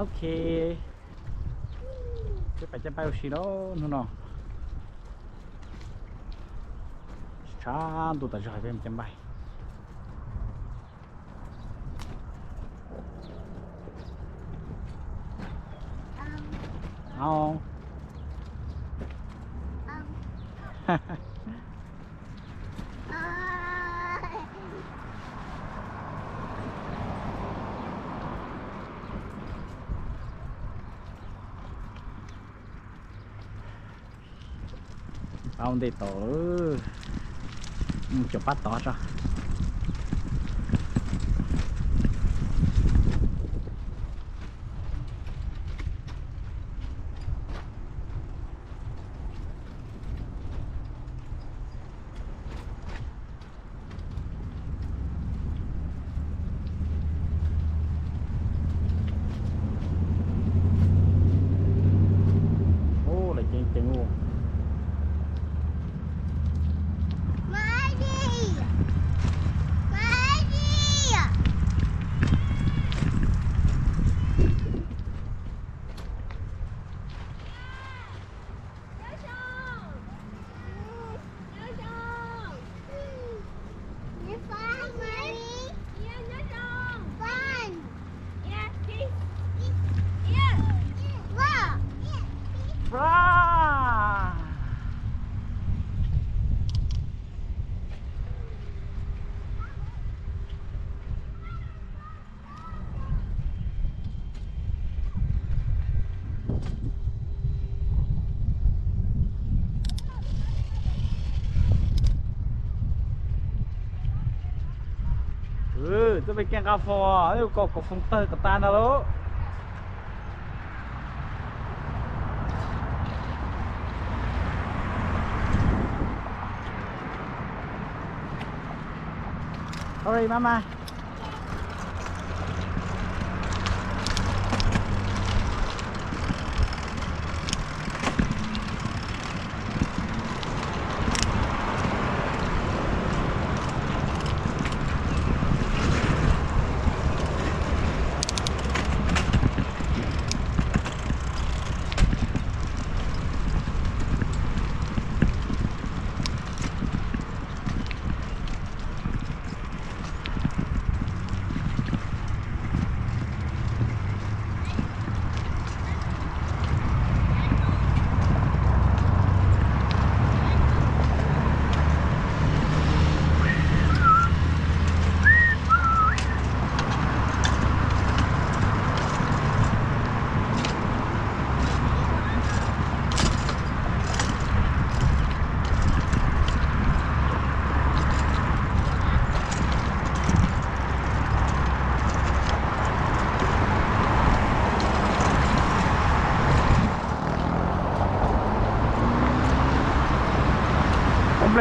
ok cái phải chân bay xí đó nó nó chán tụi ta chơi với chân bay không ông đi tổ chụp bắt tỏ ra ô là chuyện luônจะไปแกงกาแฟเอ้ยก็ฟงเตอร์กับตานะลูกเอาเลยมา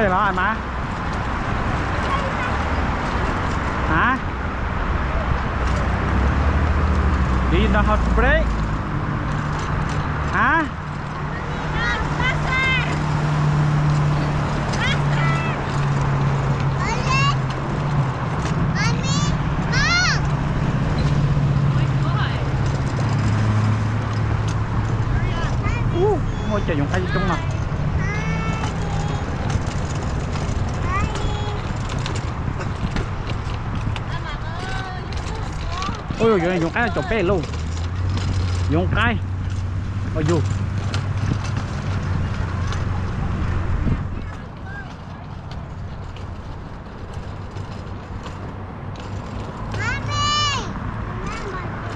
เลยเหรอไอ้มาฮะดีนะฮอตเบรกฮะngồi chạy dùng ai trong nào ôi ôi dùng cái là chụp cái luôn dùng cái ôi dù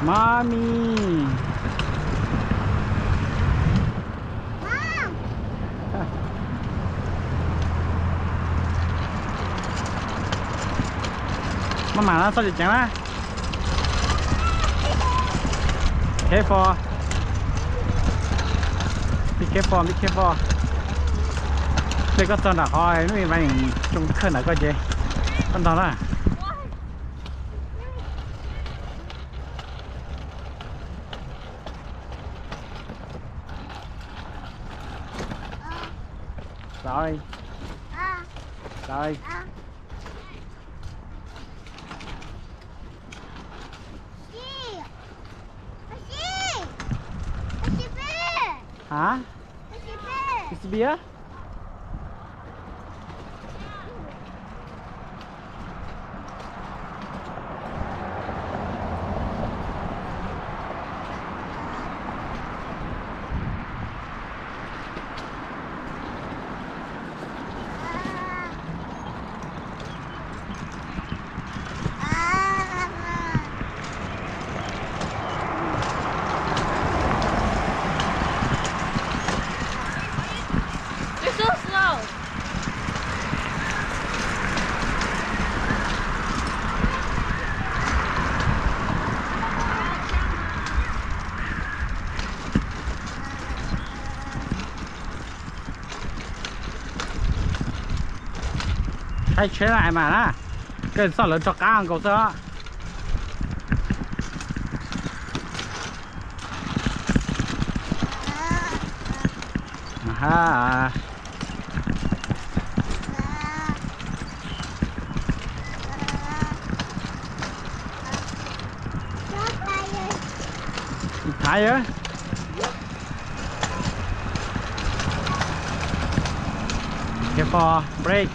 mami mama nó sao vậy chẳng á careful be careful đây có tao đã hỏi nó bị vay trong khơi nào coi chứ con tao đó rồi rồi hả cái bia You're so slow. thay chế lại mà đó cái sao lớn cho cá ăn cầu sơ ha thái á careful break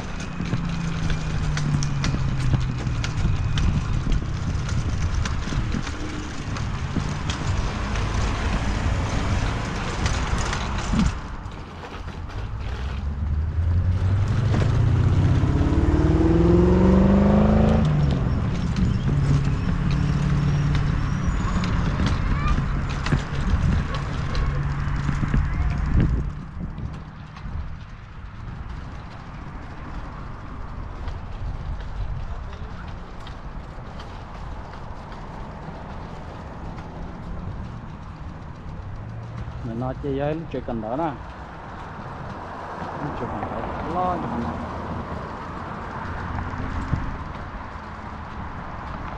mình nói chơi với lúc chơi cần đó nè lúc chơi cần đó lo cho mình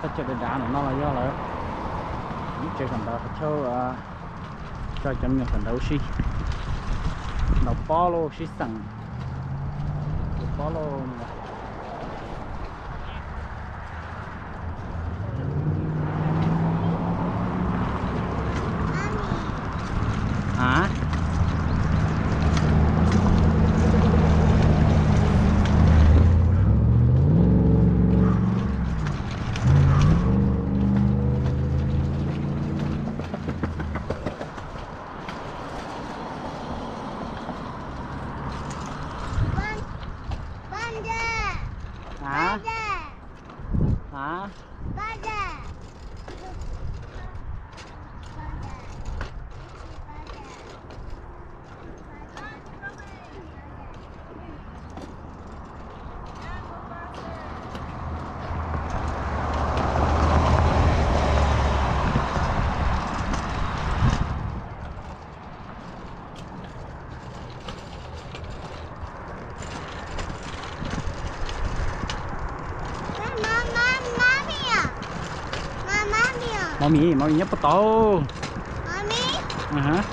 ta chơi cái đá nó là do là lúc chơi cần đó cho chấm nhập cần đấu xí nó polo xí sẵn polo hả hả hả mami mami nhấp to hả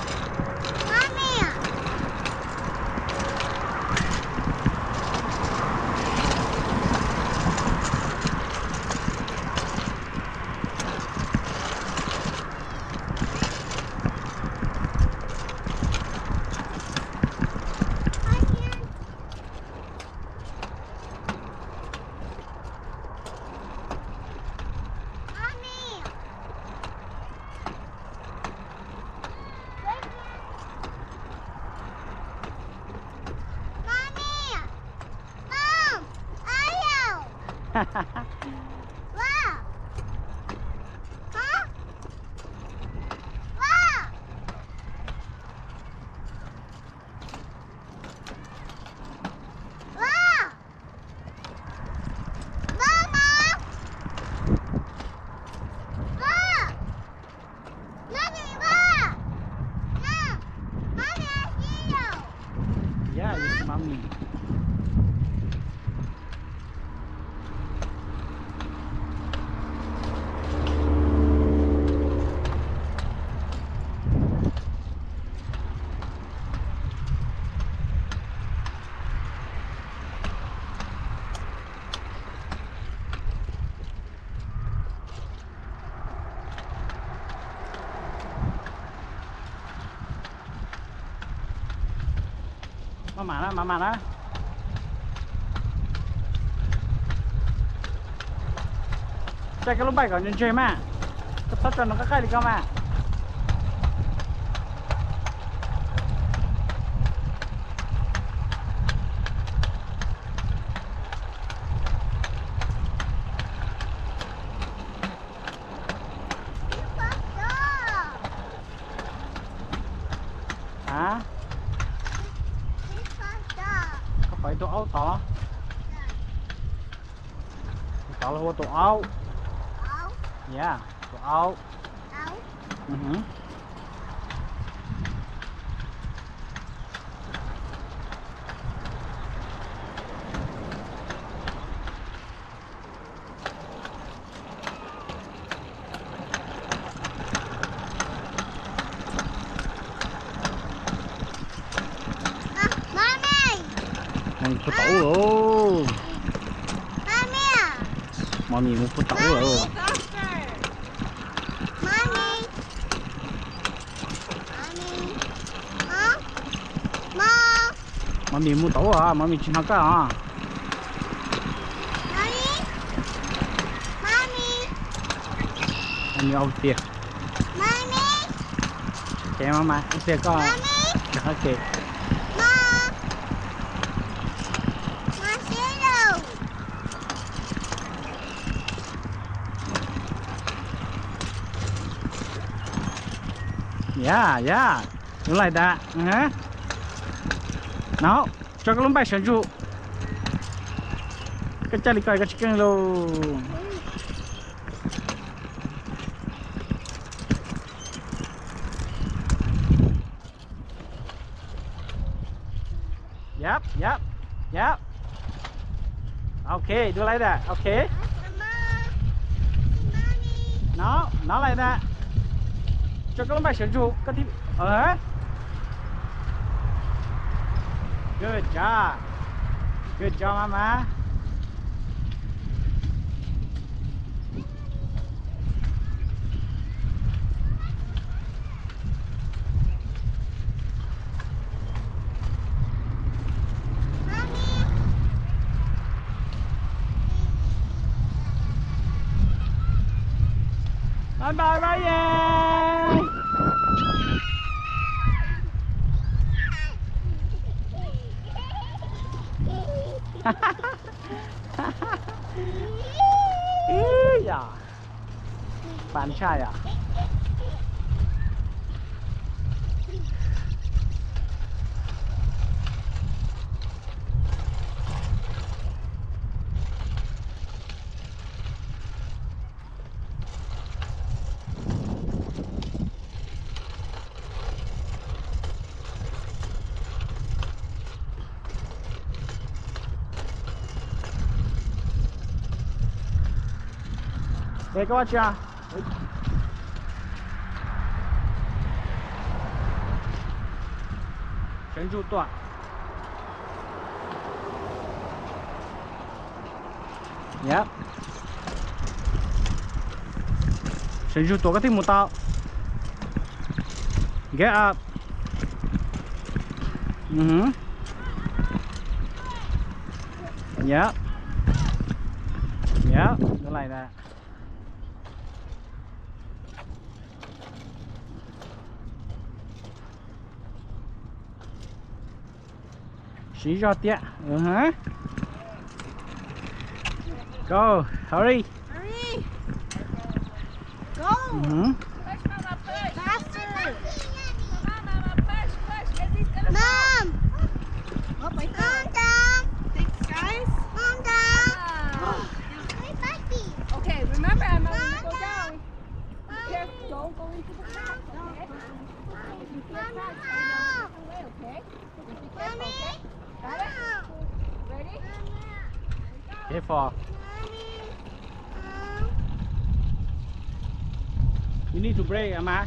Yeah, it's mommy. mà đó chạy cái lúc bay còn chơi mà tất cả nó có cái gì không mà hả có phải tổ áo tỏ là tổ áo yeah tổ áo Mami put tẩu rồi Mami muốn put tẩu rồi Mami muốn tẩu à Mami chỉ học cái à Mami ôm tiền Kệ mama ôm tiền con ok Yeah, you like that, huh? Now, cho cái lông bay sẵn trụ. Cái chả đi coi cái chicken luôn. Yep. Okay, do like that, okay? No like that. Cho cái lông bay sẵn trụ. Cái thì... Good job, mama. Bye, Ryan. Ja. Bạn trai à? Đây các bạn chưa? Trấn trụ tọa. Yep. Trấn trụ tọa cái tiếng một tao. Get up. Yep. Nó lại nè. Xí ra tía. Go, hurry. Go. Push, Mama, push. Faster. Mama, push. Lizzie's gonna Mom. fall. Oh my God. Thanks, guys. Ah. Okay, remember, Emma, when you go down, be careful. Don't go into the crack, okay? You can't crack, so you don't get away, okay? Just be careful, okay? Got it? Ready? Careful. You need to brake, Emma.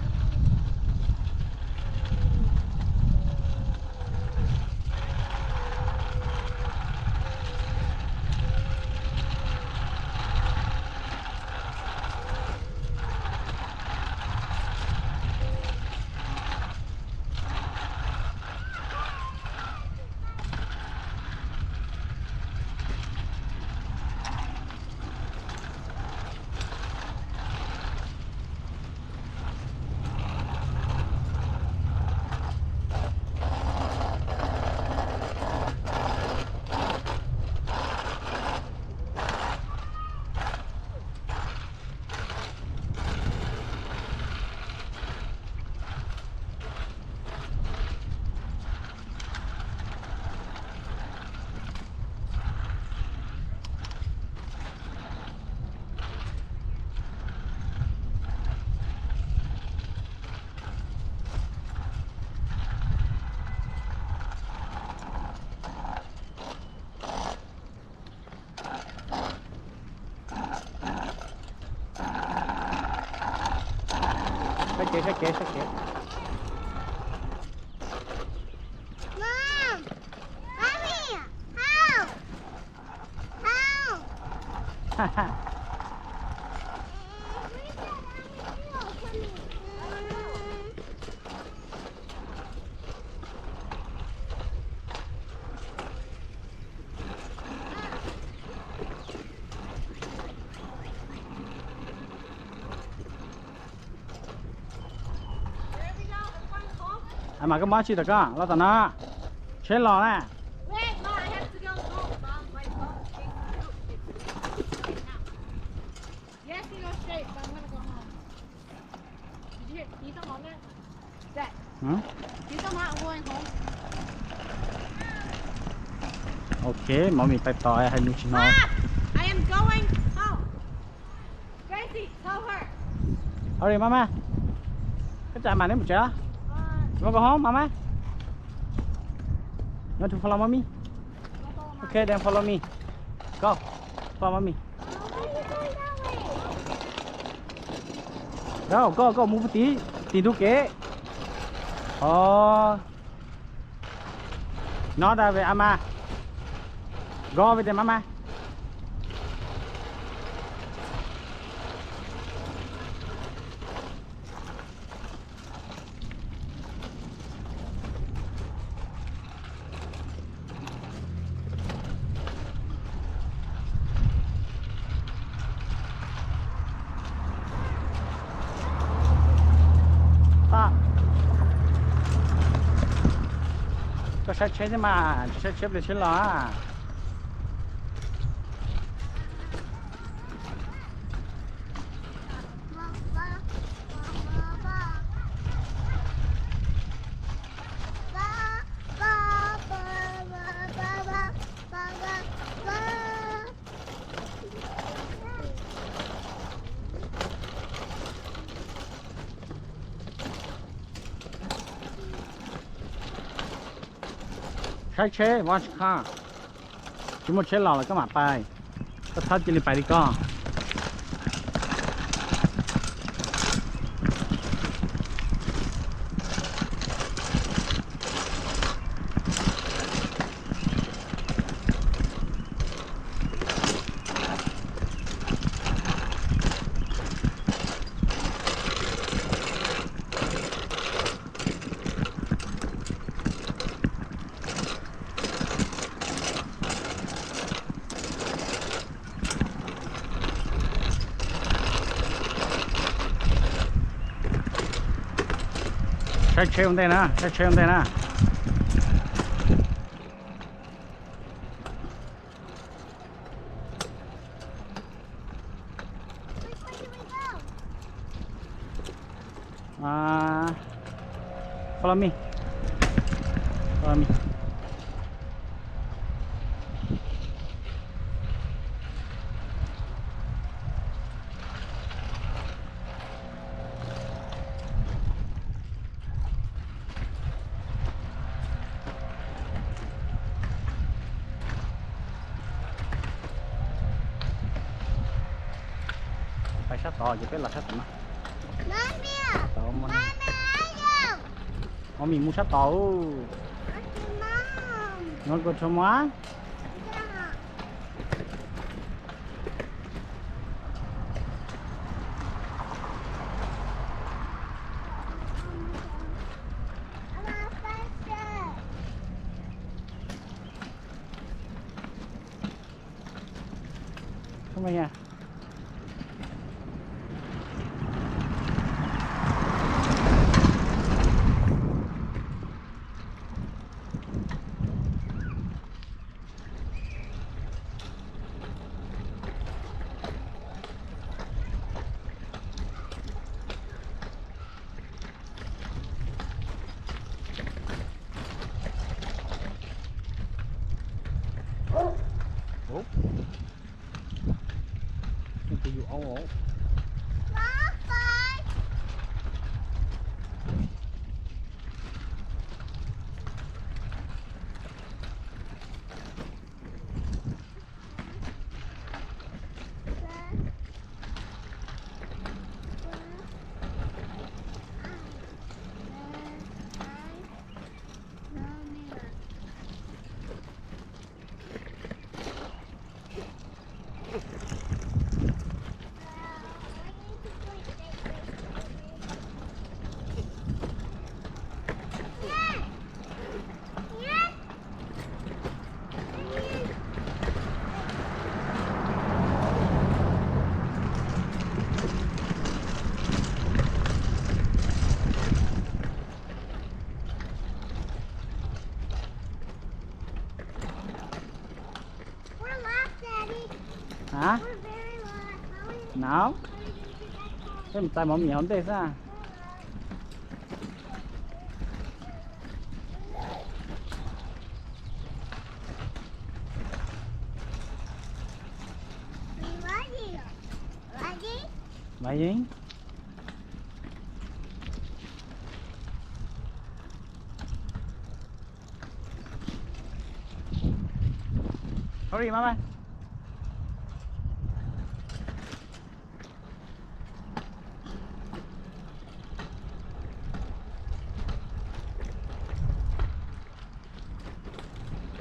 Mom! Mommy! Help! Help! À mà cái má chi được con, lo tao nó, chết lò nè. Wait, Mom, I have to go home, Mom. Wait, Mom. Yes, you go straight, but I'm gonna go home. Did you hear? Can you come on there? Dad, Ừ. can you come out? I'm going home. Ok, mọi mình phải tỏi hay nuôi nó. Mom, I am going home. Gracie, tell her. Hurry, mama. Cái chả mà đến một chỗ. You wanna go home, mama? You want to follow mommy? Okay, then follow me. Go. Follow mommy. Go, move tí. Tí đu kế. Oh. Not that way, Mama. Go with them, Mama. Có sẽ chế mà, sẽ chế được chế lo. Chế, watch car. Chúng một chế lò là các bạn bài. Có thắt chỉ phải đi con. Chế hôm đây nè, chế hôm đây nè. Follow me. Follow me. Phải sát to, chỉ biết là sát tầm á. Mommy muốn sát to. Ngon con cho má. Không anh à. Thì dụ ấu ấu. hả nào thế mình tay mỏng nhọn thế sao vậy gì hurry mama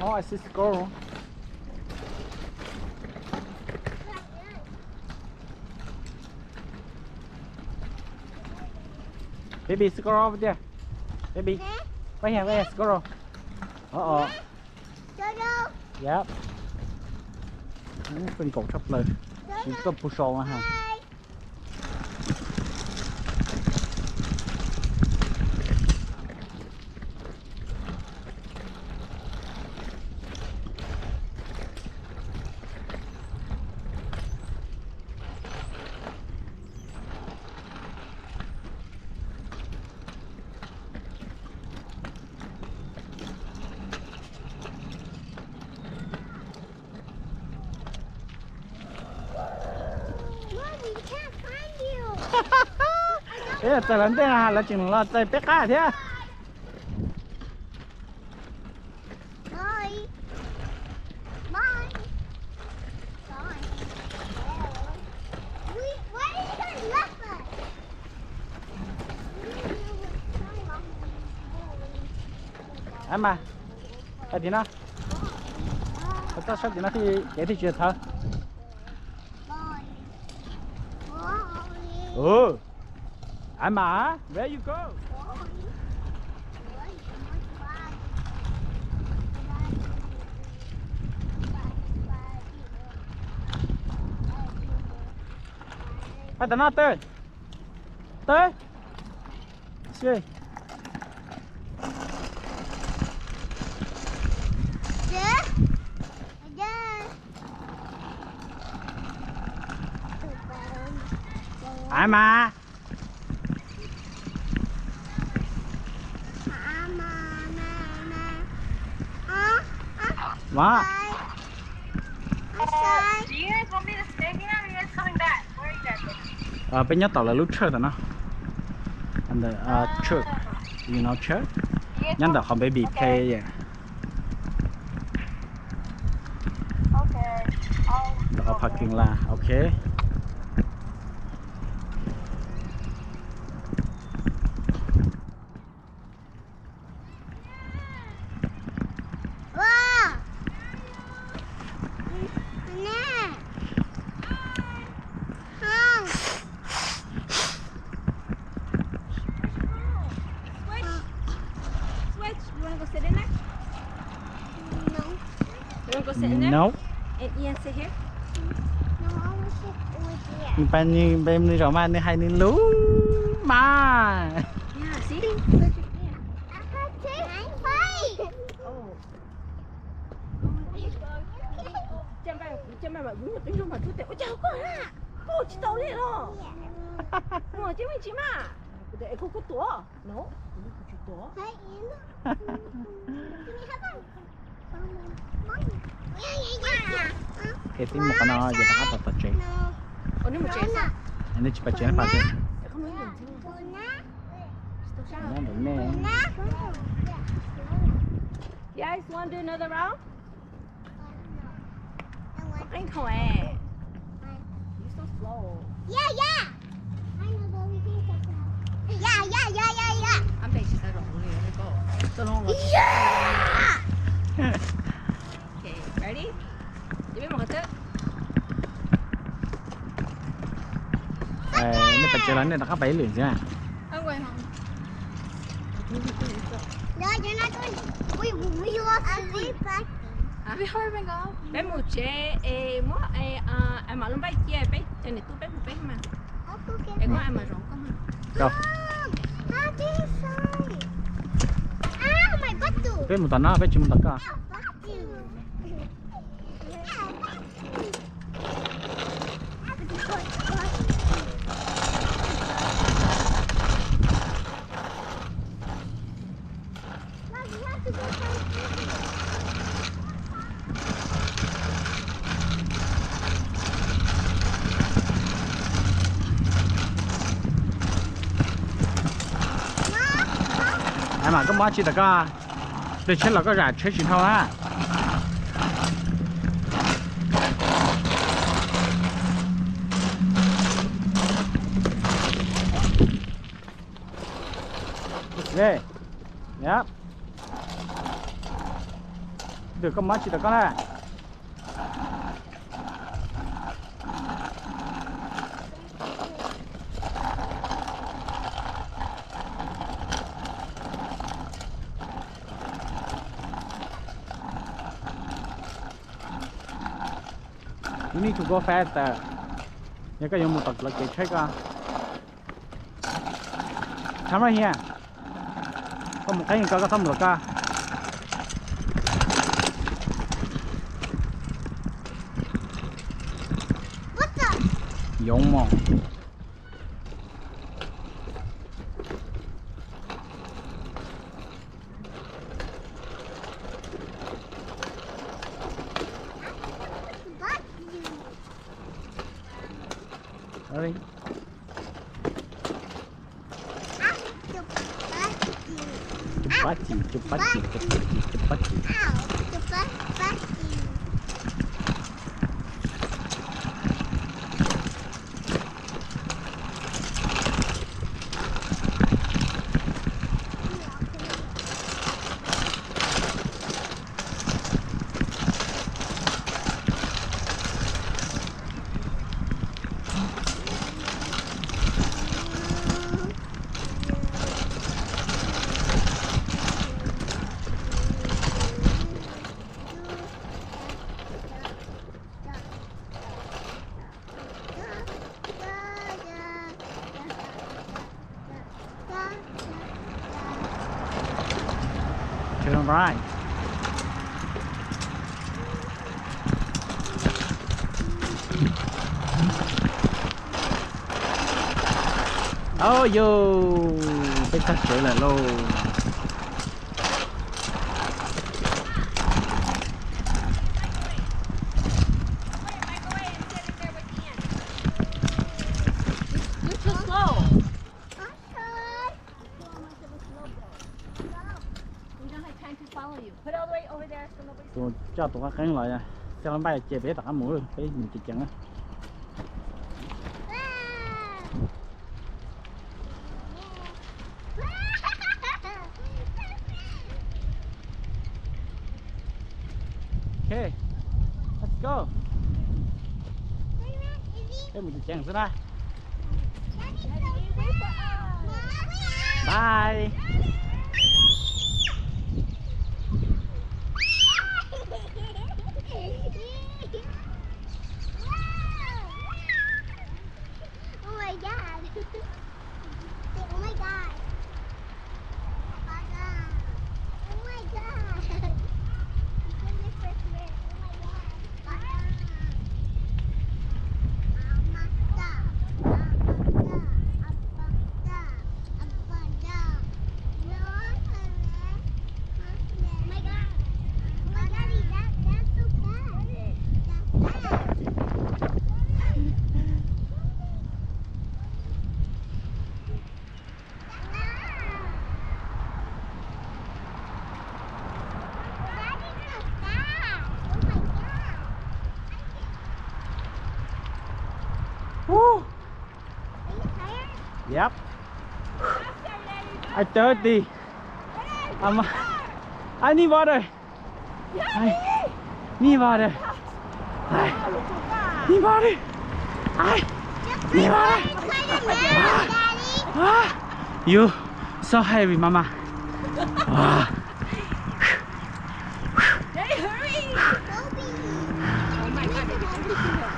oh I see squirrel baby squirrel over there baby right here squirrel oh yep เป็นกบชอบเลยนี่ก็ผู้ชมนะฮะเอ๊ะแต่ละเดือนเราจึงเราใจเป๊กก้าเท่า em mà cái gì nó tao sắp thì nó thì dễ thì chuyện thôi em mà where you go phải tao nó tới xí ai mà Do mà you guys want me to stay here or are you guys coming back? Where are you guys? bên nhớ tàu là lúc chơi đó nó and the church you know church nhắn tàu không baby play yeah Okay. đó parking là okay no And Ian, sit here. bên đi rồi mà đi hay đi lú mà Yeah, see? Chân mày đúng là tính luôn mà chú tiểu chào con à. Cô chỉ tao lên rồi. Mà chứ mình chỉ mà. Để cô có tổ. No. Cô chỉ tổ. cái tiếng một con nó giờ đã bắt đầu chơi Ủa nếu mà chơi sao? anh ấy chỉ phải chơi nó phải chơi Không nói gì chứ. nó đúng nè You guys want to do another round? Anh khỏe. You're so slow. I'm bet she's like only go. So long. Okay, ready? You biết một cái thứ. nó phải chơi lớn này nó có 7 liền chứ à Anh quay không? Biết hơi bên có. Bé một chế mua em mà luôn bay chia bé trên này tôi bé một bé mà. Em có em mà rộng không mà. đâu bé một tấn nó bé chỉ một tấn cơ Em mà có món chi tất cả để chết là có rải chết chỉ thôi á. Đây, nhá. Được có món chi tất cả này. You need to go faster. Nhớ cái dùng một tật là chạy check ra. Come right here. Có một cái gì có thăm được ca. What the? Dùng mà. Ready? Chupati. Ow, the butt. Turn right. Oh yo, cái thật sự là lâu. You're too slow. We don't have time to follow you. Put all the way over there so nobody's. Tôi cho tụi nó kháng lại, xe nó bay chè bé tả mũi, cái mình chỉ chẳng á. Okay, let's go. Cái mình chỉ chẳng xuống đây. Bye. Oh my god. Oh my god. Oh my god. Goodness gracious. Oh my god. Woo. Yep. I dirty. I need water. I need water. I need water. I need water. You so heavy, Mama. Hey, hurry! Oh my god, they're going to her.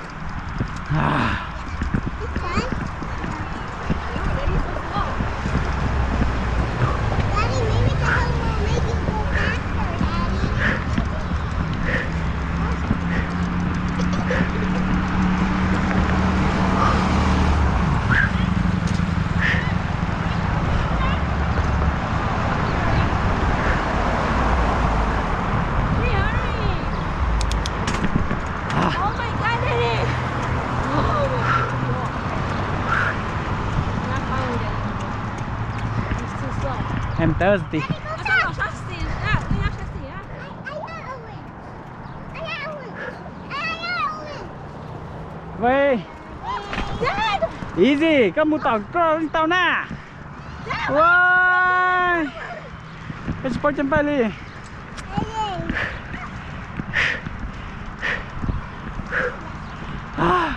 I'm thirsty. Daddy, go Nó back. có sát xì á, nó nhắc sát xì á. Vậy easy, các mũ tàu na. Wow. Cái sport chân bay đi. Ah.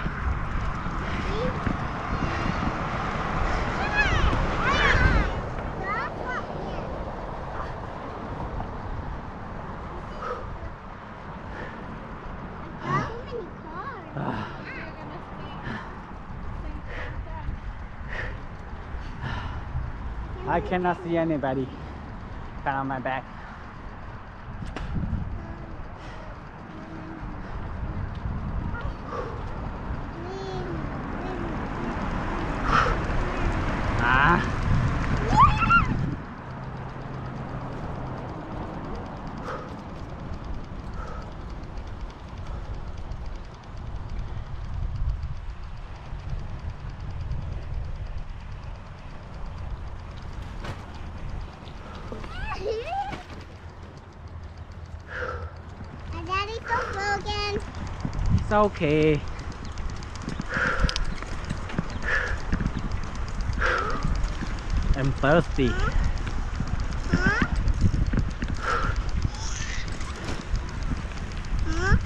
I cannot see anybody down my back. Ah. Daddy, go slow again. It's okay. I'm thirsty. Huh? Huh?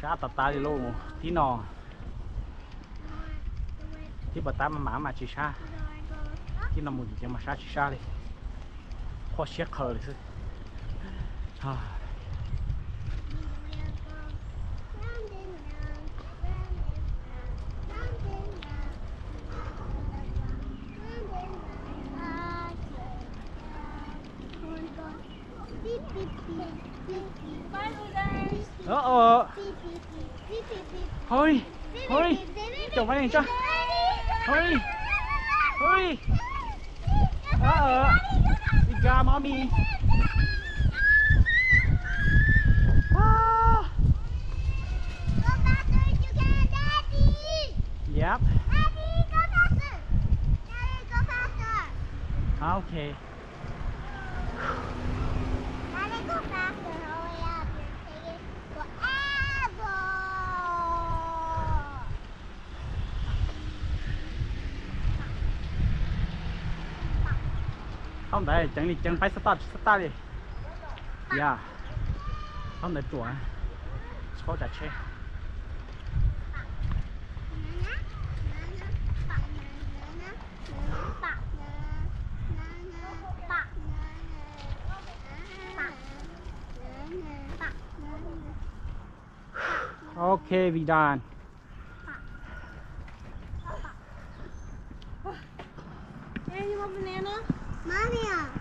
Sát tạt ta đi luôn tí nò tí bà ta mà chỉ xa tí nò một gì mà xa chỉ xa đi khó xét khờ đi chứ Thôi thôi chồng phải cho thôi thôi đi ra mommy yep okay không để chẳng phải start đi yeah không để chuột khó chặt xe okay we done Hey, you want banana? Mommy.